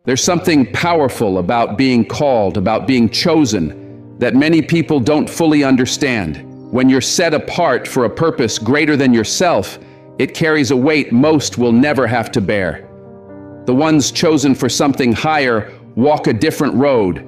There's something powerful about being called, about being chosen, that many people don't fully understand. When you're set apart for a purpose greater than yourself, it carries a weight most will never have to bear. The ones chosen for something higher walk a different road,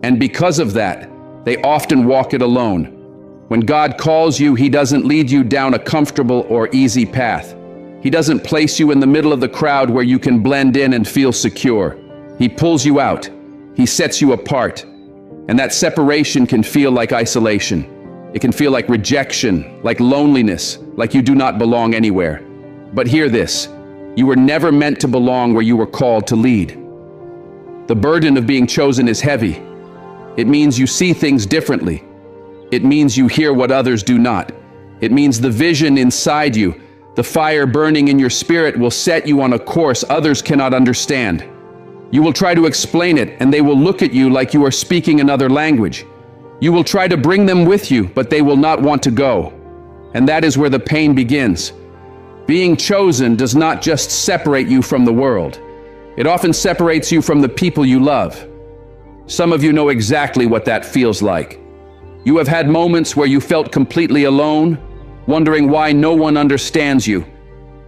and because of that, they often walk it alone. When God calls you, He doesn't lead you down a comfortable or easy path. He doesn't place you in the middle of the crowd where you can blend in and feel secure. He pulls you out. He sets you apart. And that separation can feel like isolation. It can feel like rejection, like loneliness, like you do not belong anywhere. But hear this, you were never meant to belong where you were called to lead. The burden of being chosen is heavy. It means you see things differently. It means you hear what others do not. It means the vision inside you, the fire burning in your spirit, will set you on a course others cannot understand. You will try to explain it, and they will look at you like you are speaking another language. You will try to bring them with you, but they will not want to go. And that is where the pain begins. Being chosen does not just separate you from the world. It often separates you from the people you love. Some of you know exactly what that feels like. You have had moments where you felt completely alone, wondering why no one understands you.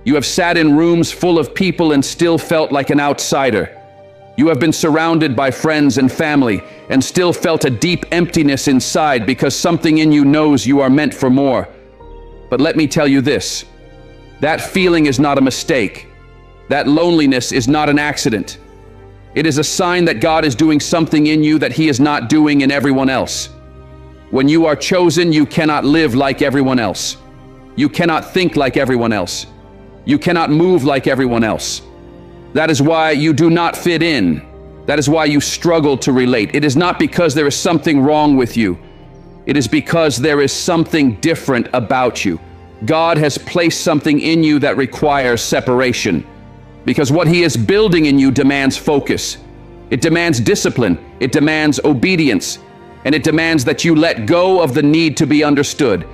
You have sat in rooms full of people and still felt like an outsider. You have been surrounded by friends and family and still felt a deep emptiness inside because something in you knows you are meant for more. But let me tell you this, that feeling is not a mistake. That loneliness is not an accident. It is a sign that God is doing something in you that He is not doing in everyone else. When you are chosen, you cannot live like everyone else. You cannot think like everyone else. You cannot move like everyone else. That is why you do not fit in. That is why you struggle to relate. It is not because there is something wrong with you. It is because there is something different about you. God has placed something in you that requires separation. Because what He is building in you demands focus. It demands discipline. It demands obedience. And it demands that you let go of the need to be understood.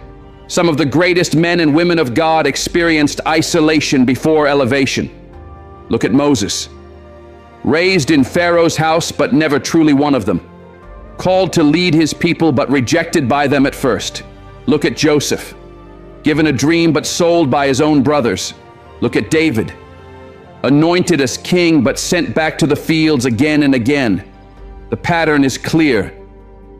Some of the greatest men and women of God experienced isolation before elevation. Look at Moses. Raised in Pharaoh's house, but never truly one of them. Called to lead his people, but rejected by them at first. Look at Joseph. Given a dream, but sold by his own brothers. Look at David. Anointed as king, but sent back to the fields again and again. The pattern is clear.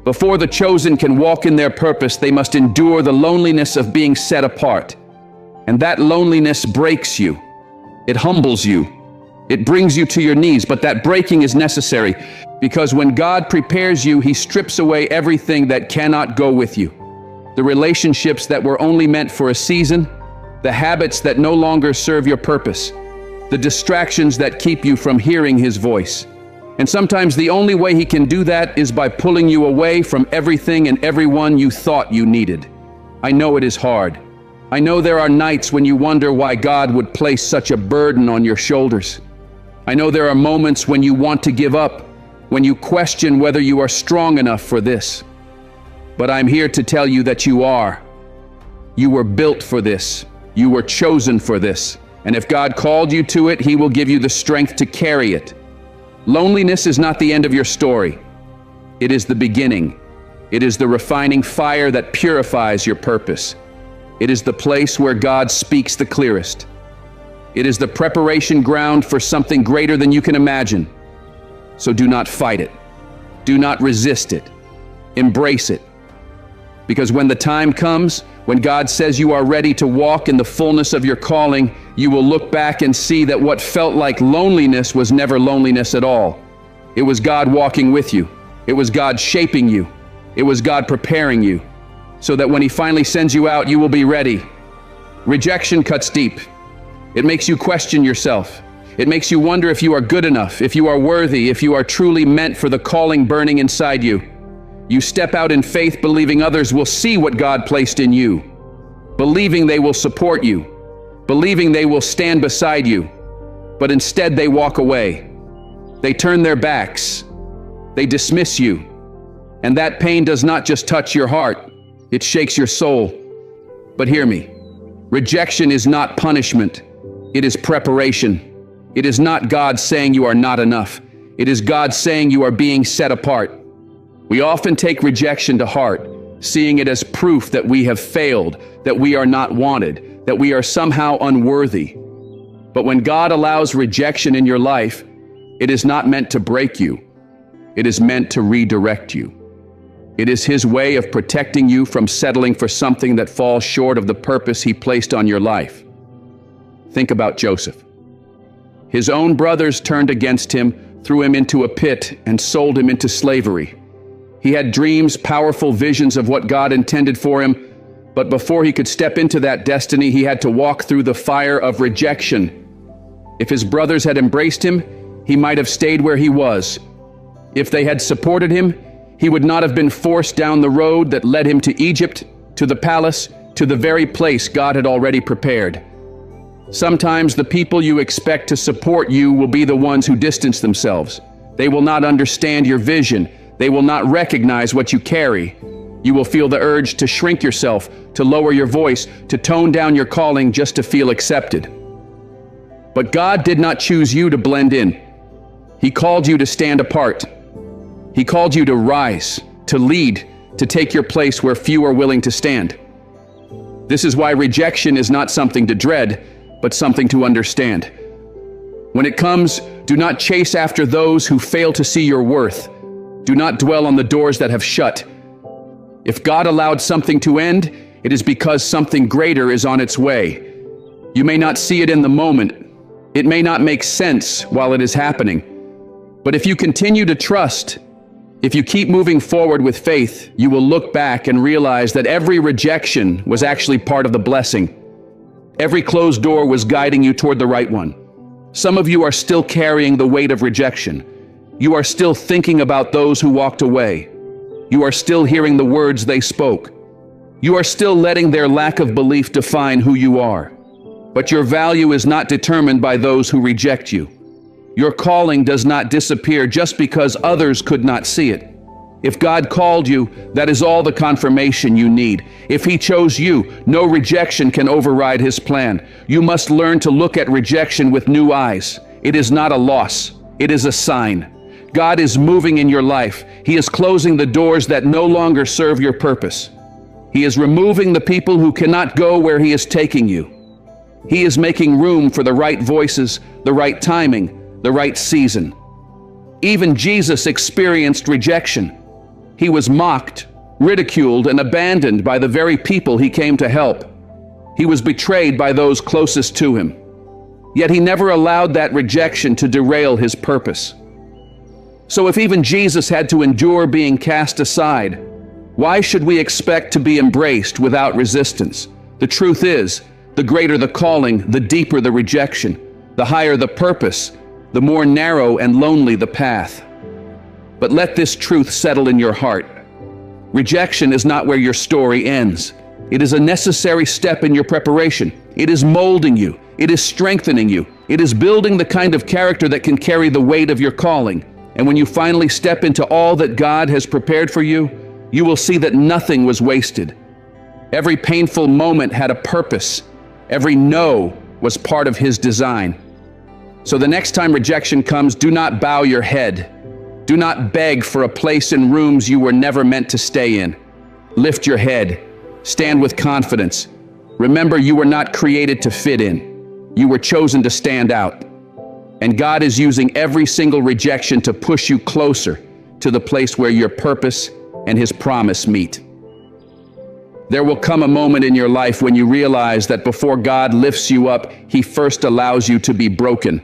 Before the chosen can walk in their purpose, they must endure the loneliness of being set apart. And that loneliness breaks you. It humbles you. It brings you to your knees, but that breaking is necessary because when God prepares you, He strips away everything that cannot go with you. The relationships that were only meant for a season, the habits that no longer serve your purpose, the distractions that keep you from hearing His voice. And sometimes the only way He can do that is by pulling you away from everything and everyone you thought you needed. I know it is hard. I know there are nights when you wonder why God would place such a burden on your shoulders. I know there are moments when you want to give up, when you question whether you are strong enough for this. But I'm here to tell you that you are. You were built for this. You were chosen for this. And if God called you to it, He will give you the strength to carry it. Loneliness is not the end of your story. It is the beginning. It is the refining fire that purifies your purpose. It is the place where God speaks the clearest. It is the preparation ground for something greater than you can imagine. So do not fight it. Do not resist it. Embrace it. Because when the time comes, when God says you are ready to walk in the fullness of your calling, you will look back and see that what felt like loneliness was never loneliness at all. It was God walking with you. It was God shaping you. It was God preparing you, so that when He finally sends you out, you will be ready. Rejection cuts deep. It makes you question yourself. It makes you wonder if you are good enough, if you are worthy, if you are truly meant for the calling burning inside you. You step out in faith, believing others will see what God placed in you, believing they will support you, believing they will stand beside you. But instead they walk away. They turn their backs. They dismiss you. And that pain does not just touch your heart, it shakes your soul. But hear me, rejection is not punishment. It is preparation. It is not God saying you are not enough. It is God saying you are being set apart. We often take rejection to heart, seeing it as proof that we have failed, that we are not wanted, that we are somehow unworthy. But when God allows rejection in your life, it is not meant to break you. It is meant to redirect you. It is His way of protecting you from settling for something that falls short of the purpose He placed on your life. Think about Joseph. His own brothers turned against him, threw him into a pit, and sold him into slavery. He had dreams, powerful visions of what God intended for him, but before he could step into that destiny, he had to walk through the fire of rejection. If his brothers had embraced him, he might have stayed where he was. If they had supported him, he would not have been forced down the road that led him to Egypt, to the palace, to the very place God had already prepared. Sometimes the people you expect to support you will be the ones who distance themselves. They will not understand your vision. They will not recognize what you carry. You will feel the urge to shrink yourself, to lower your voice, to tone down your calling just to feel accepted. But God did not choose you to blend in. He called you to stand apart. He called you to rise, to lead, to take your place where few are willing to stand. This is why rejection is not something to dread, but something to understand. When it comes, do not chase after those who fail to see your worth. Do not dwell on the doors that have shut. If God allowed something to end, it is because something greater is on its way. You may not see it in the moment. It may not make sense while it is happening. But if you continue to trust, if you keep moving forward with faith, you will look back and realize that every rejection was actually part of the blessing. Every closed door was guiding you toward the right one. Some of you are still carrying the weight of rejection. You are still thinking about those who walked away. You are still hearing the words they spoke. You are still letting their lack of belief define who you are. But your value is not determined by those who reject you. Your calling does not disappear just because others could not see it. If God called you, that is all the confirmation you need. If He chose you, no rejection can override His plan. You must learn to look at rejection with new eyes. It is not a loss. It is a sign. God is moving in your life. He is closing the doors that no longer serve your purpose. He is removing the people who cannot go where He is taking you. He is making room for the right voices, the right timing, the right season. Even Jesus experienced rejection. He was mocked, ridiculed, and abandoned by the very people He came to help. He was betrayed by those closest to Him. Yet He never allowed that rejection to derail His purpose. So if even Jesus had to endure being cast aside, why should we expect to be embraced without resistance? The truth is, the greater the calling, the deeper the rejection. The higher the purpose, the more narrow and lonely the path. But let this truth settle in your heart. Rejection is not where your story ends. It is a necessary step in your preparation. It is molding you. It is strengthening you. It is building the kind of character that can carry the weight of your calling. And when you finally step into all that God has prepared for you, you will see that nothing was wasted. Every painful moment had a purpose. Every no was part of His design. So the next time rejection comes, do not bow your head. Do not beg for a place in rooms you were never meant to stay in. Lift your head. Stand with confidence. Remember, you were not created to fit in. You were chosen to stand out. And God is using every single rejection to push you closer to the place where your purpose and His promise meet. There will come a moment in your life when you realize that before God lifts you up, He first allows you to be broken.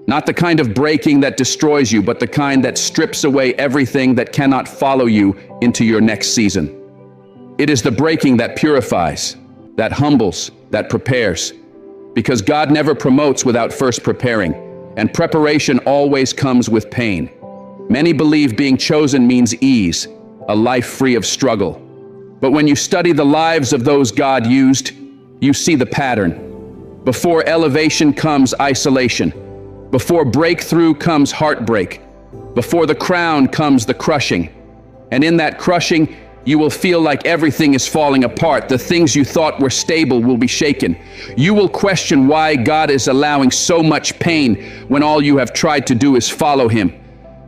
Not the kind of breaking that destroys you, but the kind that strips away everything that cannot follow you into your next season. It is the breaking that purifies, that humbles, that prepares. Because God never promotes without first preparing, and preparation always comes with pain. Many believe being chosen means ease, a life free of struggle. But when you study the lives of those God used, you see the pattern. Before elevation comes isolation. Before breakthrough comes heartbreak. Before the crown comes the crushing. And in that crushing, you will feel like everything is falling apart. The things you thought were stable will be shaken. You will question why God is allowing so much pain when all you have tried to do is follow Him.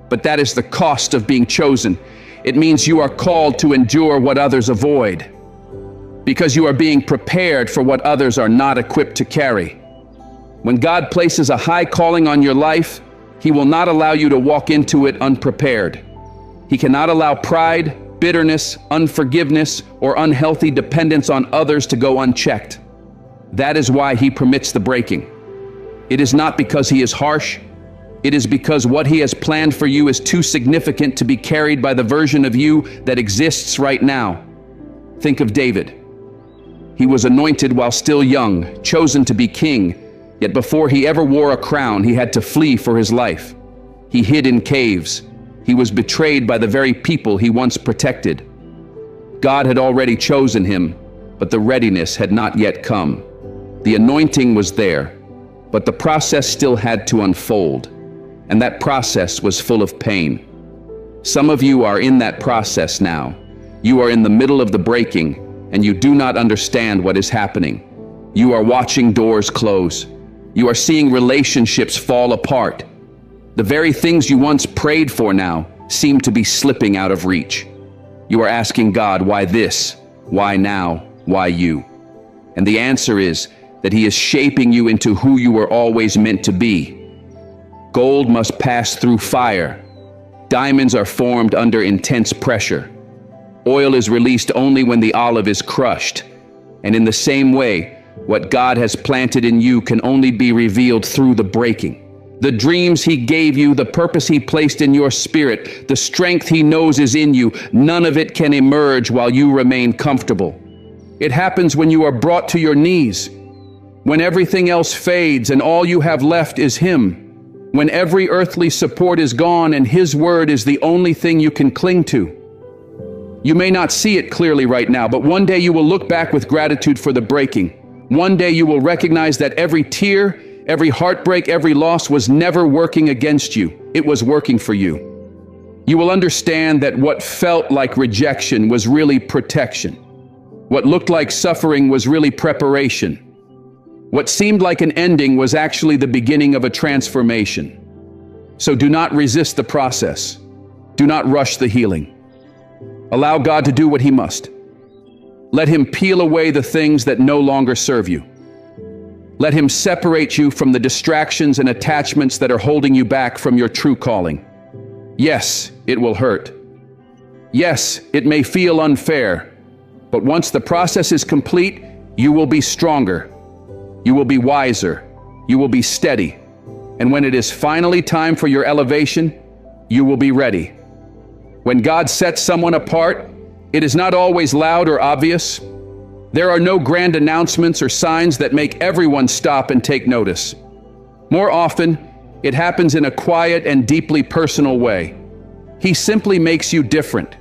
But that is the cost of being chosen. It means you are called to endure what others avoid, because you are being prepared for what others are not equipped to carry. When God places a high calling on your life, He will not allow you to walk into it unprepared. He cannot allow pride, bitterness, unforgiveness, or unhealthy dependence on others to go unchecked. That is why He permits the breaking. It is not because He is harsh. It is because what He has planned for you is too significant to be carried by the version of you that exists right now. Think of David. He was anointed while still young, chosen to be king, yet before he ever wore a crown, he had to flee for his life. He hid in caves. He was betrayed by the very people he once protected. God had already chosen him, but the readiness had not yet come. The anointing was there, but the process still had to unfold. And that process was full of pain. Some of you are in that process now. You are in the middle of the breaking, and you do not understand what is happening. You are watching doors close. You are seeing relationships fall apart. The very things you once prayed for now seem to be slipping out of reach. You are asking God, why this? Why now? Why you? And the answer is that He is shaping you into who you were always meant to be. Gold must pass through fire. Diamonds are formed under intense pressure. Oil is released only when the olive is crushed. And in the same way, what God has planted in you can only be revealed through the breaking. The dreams He gave you, the purpose He placed in your spirit, the strength He knows is in you, none of it can emerge while you remain comfortable. It happens when you are brought to your knees, when everything else fades and all you have left is Him. When every earthly support is gone and His word is the only thing you can cling to. You may not see it clearly right now, but one day you will look back with gratitude for the breaking. One day you will recognize that every tear, every heartbreak, every loss was never working against you. It was working for you. You will understand that what felt like rejection was really protection. What looked like suffering was really preparation. What seemed like an ending was actually the beginning of a transformation. So do not resist the process. Do not rush the healing. Allow God to do what He must. Let Him peel away the things that no longer serve you. Let Him separate you from the distractions and attachments that are holding you back from your true calling. Yes, it will hurt. Yes, it may feel unfair. But once the process is complete, you will be stronger. You will be wiser. You will be steady. And when it is finally time for your elevation, you will be ready. When God sets someone apart, it is not always loud or obvious. There are no grand announcements or signs that make everyone stop and take notice. More often, it happens in a quiet and deeply personal way. He simply makes you different.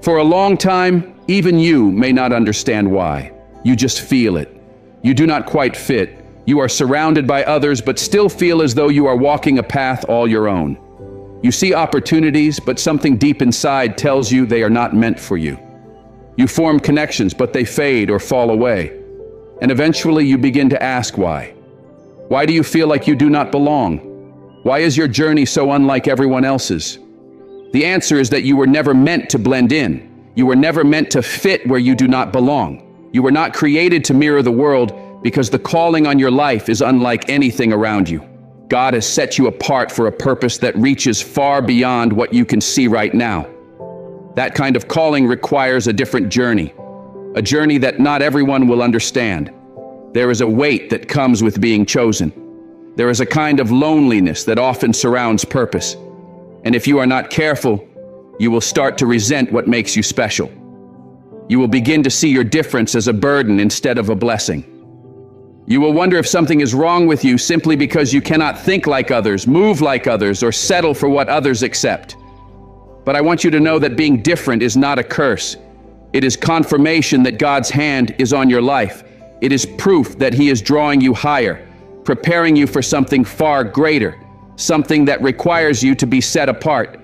For a long time, even you may not understand why. You just feel it. You do not quite fit. You are surrounded by others, but still feel as though you are walking a path all your own. You see opportunities, but something deep inside tells you they are not meant for you. You form connections, but they fade or fall away. And eventually you begin to ask why. Why do you feel like you do not belong? Why is your journey so unlike everyone else's? The answer is that you were never meant to blend in. You were never meant to fit where you do not belong. You were not created to mirror the world because the calling on your life is unlike anything around you. God has set you apart for a purpose that reaches far beyond what you can see right now. That kind of calling requires a different journey, a journey that not everyone will understand. There is a weight that comes with being chosen. There is a kind of loneliness that often surrounds purpose. And if you are not careful, you will start to resent what makes you special. You will begin to see your difference as a burden instead of a blessing. You will wonder if something is wrong with you simply because you cannot think like others, move like others, or settle for what others accept. But I want you to know that being different is not a curse. It is confirmation that God's hand is on your life. It is proof that He is drawing you higher, preparing you for something far greater, something that requires you to be set apart.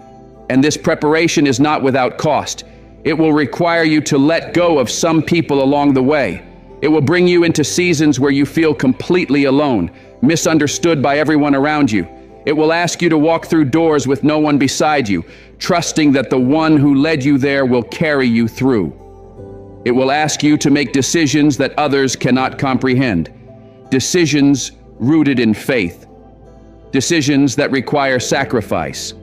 And this preparation is not without cost. It will require you to let go of some people along the way. It will bring you into seasons where you feel completely alone, misunderstood by everyone around you. It will ask you to walk through doors with no one beside you, trusting that the one who led you there will carry you through. It will ask you to make decisions that others cannot comprehend, decisions rooted in faith, decisions that require sacrifice.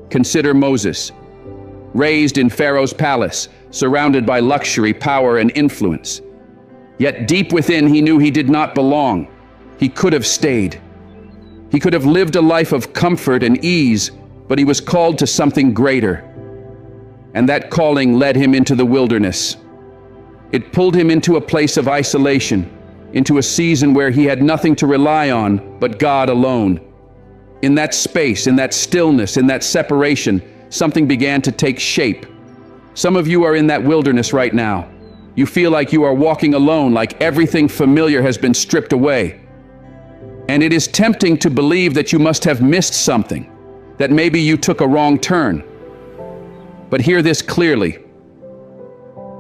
Consider Moses, raised in Pharaoh's palace, surrounded by luxury, power, and influence. Yet deep within, he knew he did not belong. He could have stayed. He could have lived a life of comfort and ease, but he was called to something greater. And that calling led him into the wilderness. It pulled him into a place of isolation, into a season where he had nothing to rely on but God alone. In that space, in that stillness, in that separation, something began to take shape. Some of you are in that wilderness right now. You feel like you are walking alone, like everything familiar has been stripped away. And it is tempting to believe that you must have missed something, that maybe you took a wrong turn. But hear this clearly.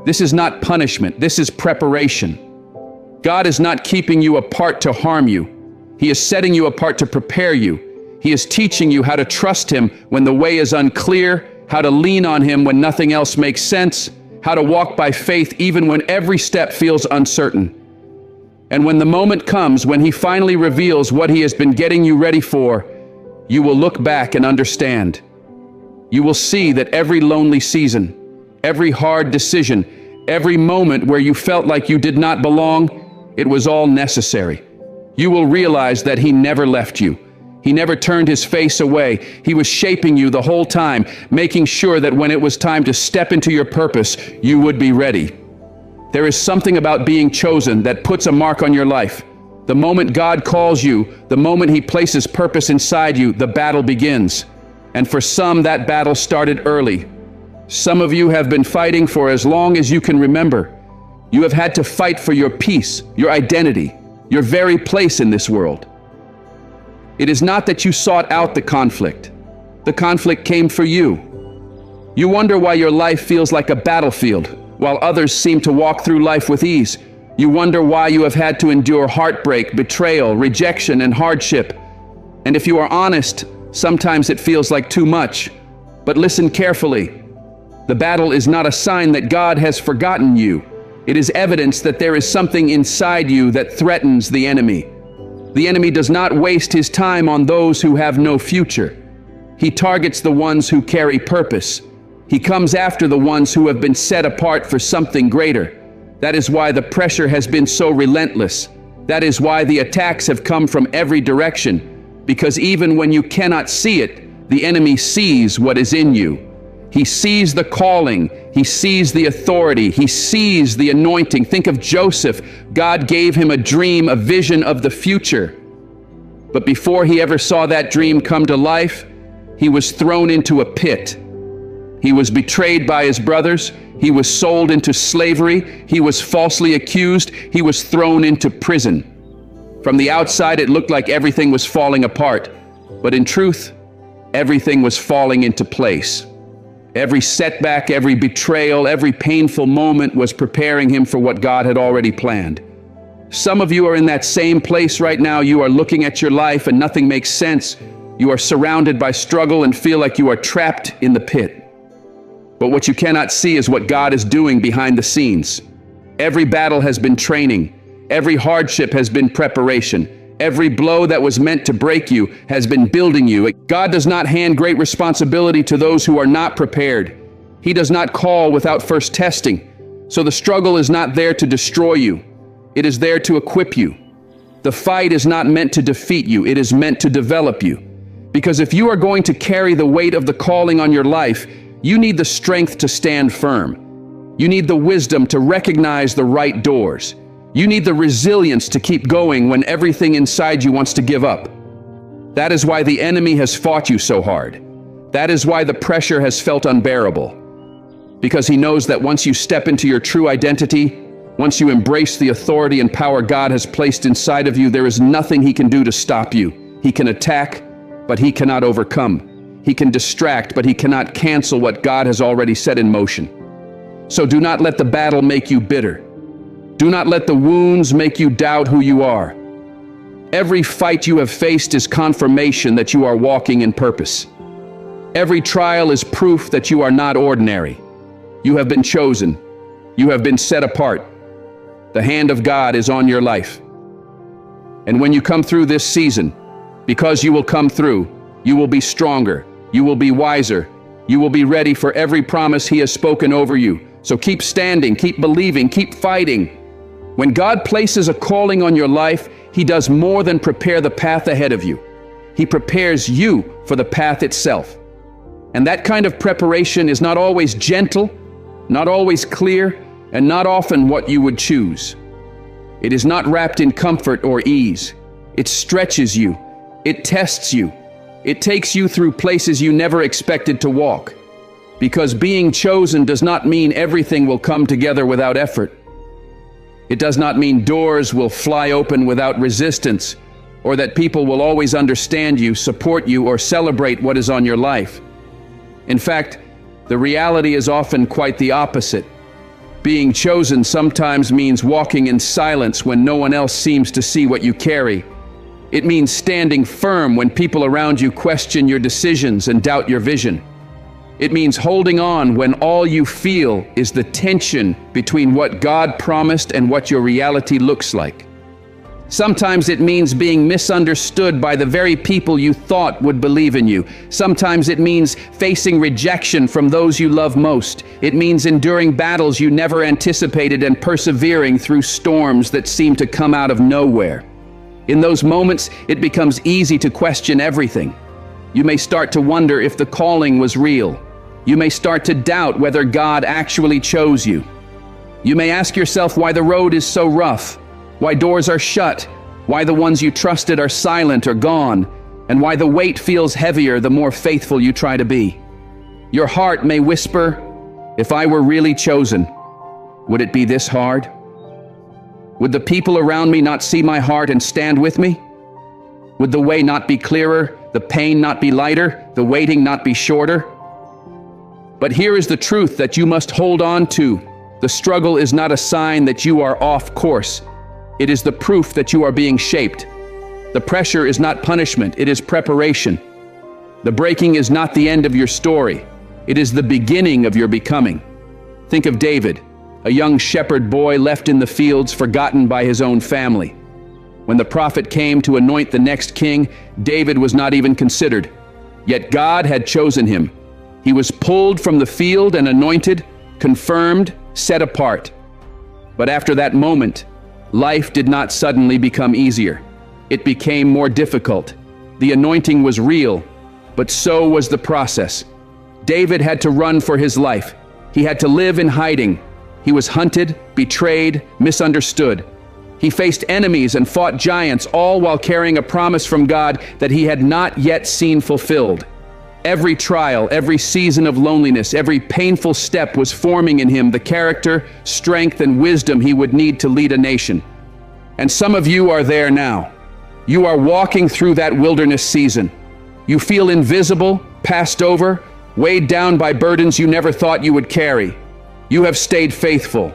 This is not punishment, this is preparation. God is not keeping you apart to harm you. He is setting you apart to prepare you. He is teaching you how to trust Him when the way is unclear, how to lean on Him when nothing else makes sense, how to walk by faith even when every step feels uncertain. And when the moment comes, when He finally reveals what He has been getting you ready for, you will look back and understand. You will see that every lonely season, every hard decision, every moment where you felt like you did not belong, it was all necessary. You will realize that He never left you. He never turned His face away. He was shaping you the whole time, making sure that when it was time to step into your purpose, you would be ready. There is something about being chosen that puts a mark on your life. The moment God calls you, the moment He places purpose inside you, the battle begins. And for some, that battle started early. Some of you have been fighting for as long as you can remember. You have had to fight for your peace, your identity, your very place in this world. It is not that you sought out the conflict. The conflict came for you. You wonder why your life feels like a battlefield, while others seem to walk through life with ease. You wonder why you have had to endure heartbreak, betrayal, rejection, and hardship. And if you are honest, sometimes it feels like too much. But listen carefully. The battle is not a sign that God has forgotten you. It is evidence that there is something inside you that threatens the enemy. The enemy does not waste his time on those who have no future. He targets the ones who carry purpose. He comes after the ones who have been set apart for something greater. That is why the pressure has been so relentless. That is why the attacks have come from every direction. Because even when you cannot see it, the enemy sees what is in you. He sees the calling, he sees the authority, he sees the anointing. Think of Joseph. God gave him a dream, a vision of the future. But before he ever saw that dream come to life, he was thrown into a pit. He was betrayed by his brothers. He was sold into slavery. He was falsely accused. He was thrown into prison. From the outside, it looked like everything was falling apart. But in truth, everything was falling into place. Every setback, every betrayal, every painful moment was preparing him for what God had already planned. Some of you are in that same place right now. You are looking at your life and nothing makes sense. You are surrounded by struggle and feel like you are trapped in the pit. But what you cannot see is what God is doing behind the scenes. Every battle has been training. Every hardship has been preparation. Every blow that was meant to break you has been building you. God does not hand great responsibility to those who are not prepared. He does not call without first testing. So the struggle is not there to destroy you. It is there to equip you. The fight is not meant to defeat you. It is meant to develop you. Because if you are going to carry the weight of the calling on your life, you need the strength to stand firm. You need the wisdom to recognize the right doors. You need the resilience to keep going when everything inside you wants to give up. That is why the enemy has fought you so hard. That is why the pressure has felt unbearable. Because he knows that once you step into your true identity, once you embrace the authority and power God has placed inside of you, there is nothing he can do to stop you. He can attack, but he cannot overcome. He can distract, but he cannot cancel what God has already set in motion. So do not let the battle make you bitter. Do not let the wounds make you doubt who you are. Every fight you have faced is confirmation that you are walking in purpose. Every trial is proof that you are not ordinary. You have been chosen. You have been set apart. The hand of God is on your life. And when you come through this season, because you will come through, you will be stronger, you will be wiser, you will be ready for every promise He has spoken over you. So keep standing, keep believing, keep fighting. When God places a calling on your life, He does more than prepare the path ahead of you. He prepares you for the path itself. And that kind of preparation is not always gentle, not always clear, and not often what you would choose. It is not wrapped in comfort or ease. It stretches you. It tests you. It takes you through places you never expected to walk. Because being chosen does not mean everything will come together without effort. It does not mean doors will fly open without resistance, or that people will always understand you, support you, or celebrate what is on your life. In fact, the reality is often quite the opposite. Being chosen sometimes means walking in silence when no one else seems to see what you carry. It means standing firm when people around you question your decisions and doubt your vision. It means holding on when all you feel is the tension between what God promised and what your reality looks like. Sometimes it means being misunderstood by the very people you thought would believe in you. Sometimes it means facing rejection from those you love most. It means enduring battles you never anticipated and persevering through storms that seem to come out of nowhere. In those moments, it becomes easy to question everything. You may start to wonder if the calling was real. You may start to doubt whether God actually chose you. You may ask yourself why the road is so rough, why doors are shut, why the ones you trusted are silent or gone, and why the weight feels heavier the more faithful you try to be. Your heart may whisper, if I were really chosen, would it be this hard? Would the people around me not see my heart and stand with me? Would the way not be clearer, the pain not be lighter, the waiting not be shorter? But here is the truth that you must hold on to. The struggle is not a sign that you are off course. It is the proof that you are being shaped. The pressure is not punishment, it is preparation. The breaking is not the end of your story. It is the beginning of your becoming. Think of David, a young shepherd boy left in the fields, forgotten by his own family. When the prophet came to anoint the next king, David was not even considered. Yet God had chosen him. He was pulled from the field and anointed, confirmed, set apart. But after that moment, life did not suddenly become easier. It became more difficult. The anointing was real, but so was the process. David had to run for his life. He had to live in hiding. He was hunted, betrayed, misunderstood. He faced enemies and fought giants, all while carrying a promise from God that he had not yet seen fulfilled. Every trial, every season of loneliness, every painful step was forming in him the character, strength, and wisdom he would need to lead a nation. And some of you are there now. You are walking through that wilderness season. You feel invisible, passed over, weighed down by burdens you never thought you would carry. You have stayed faithful.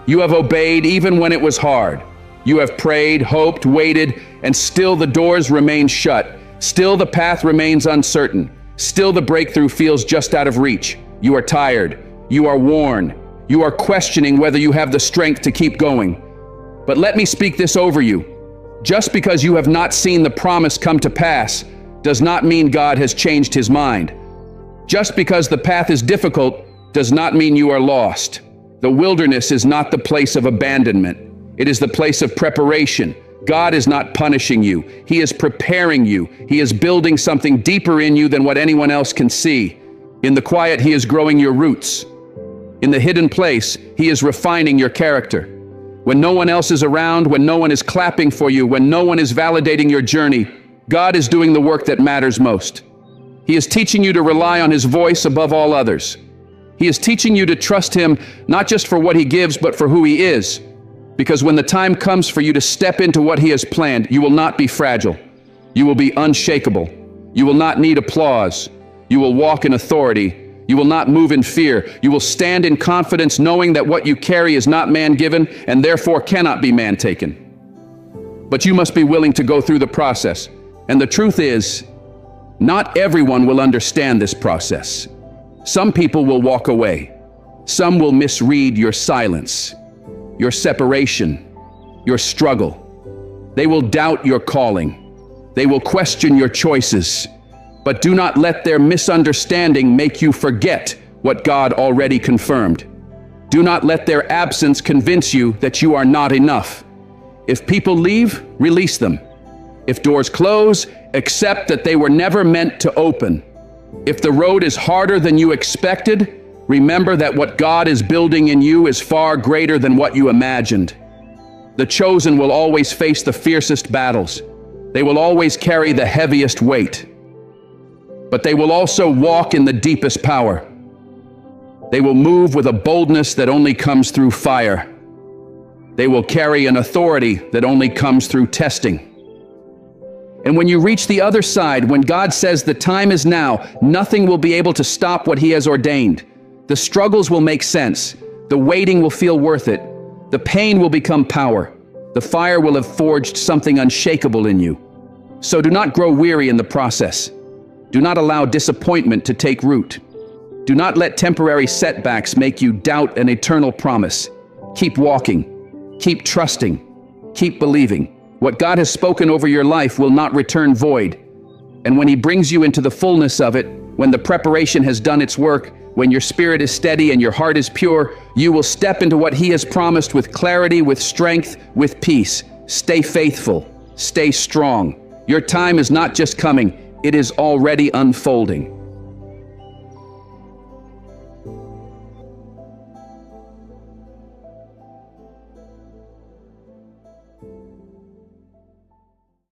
You have obeyed even when it was hard. You have prayed, hoped, waited, and still the doors remain shut. Still the path remains uncertain. Still the breakthrough feels just out of reach. You are tired. You are worn. You are questioning whether you have the strength to keep going. But let me speak this over you. Just because you have not seen the promise come to pass does not mean God has changed His mind. Just because the path is difficult does not mean you are lost. The wilderness is not the place of abandonment. It is the place of preparation. God is not punishing you. He is preparing you. He is building something deeper in you than what anyone else can see. In the quiet, He is growing your roots. In the hidden place, He is refining your character. When no one else is around, when no one is clapping for you, when no one is validating your journey, God is doing the work that matters most. He is teaching you to rely on His voice above all others. He is teaching you to trust Him not just for what He gives, but for who He is. Because when the time comes for you to step into what He has planned, you will not be fragile. You will be unshakable. You will not need applause. You will walk in authority. You will not move in fear. You will stand in confidence, knowing that what you carry is not man-given and therefore cannot be man-taken. but you must be willing to go through the process. And the truth is, not everyone will understand this process. Some people will walk away. Some will misread your silence, your separation, your struggle. They will doubt your calling. They will question your choices. But do not let their misunderstanding make you forget what God already confirmed. Do not let their absence convince you that you are not enough. If people leave, release them. If doors close, accept that they were never meant to open. If the road is harder than you expected, remember that what God is building in you is far greater than what you imagined. The chosen will always face the fiercest battles. They will always carry the heaviest weight. But they will also walk in the deepest power. They will move with a boldness that only comes through fire. They will carry an authority that only comes through testing. And when you reach the other side, when God says the time is now, nothing will be able to stop what He has ordained. The struggles will make sense. The waiting will feel worth it. The pain will become power. The fire will have forged something unshakable in you. So do not grow weary in the process. Do not allow disappointment to take root. Do not let temporary setbacks make you doubt an eternal promise. Keep walking. Keep trusting. Keep believing. What God has spoken over your life will not return void. And when He brings you into the fullness of it, when the preparation has done its work, when your spirit is steady and your heart is pure, you will step into what He has promised with clarity, with strength, with peace. Stay faithful. Stay strong. Your time is not just coming, it is already unfolding.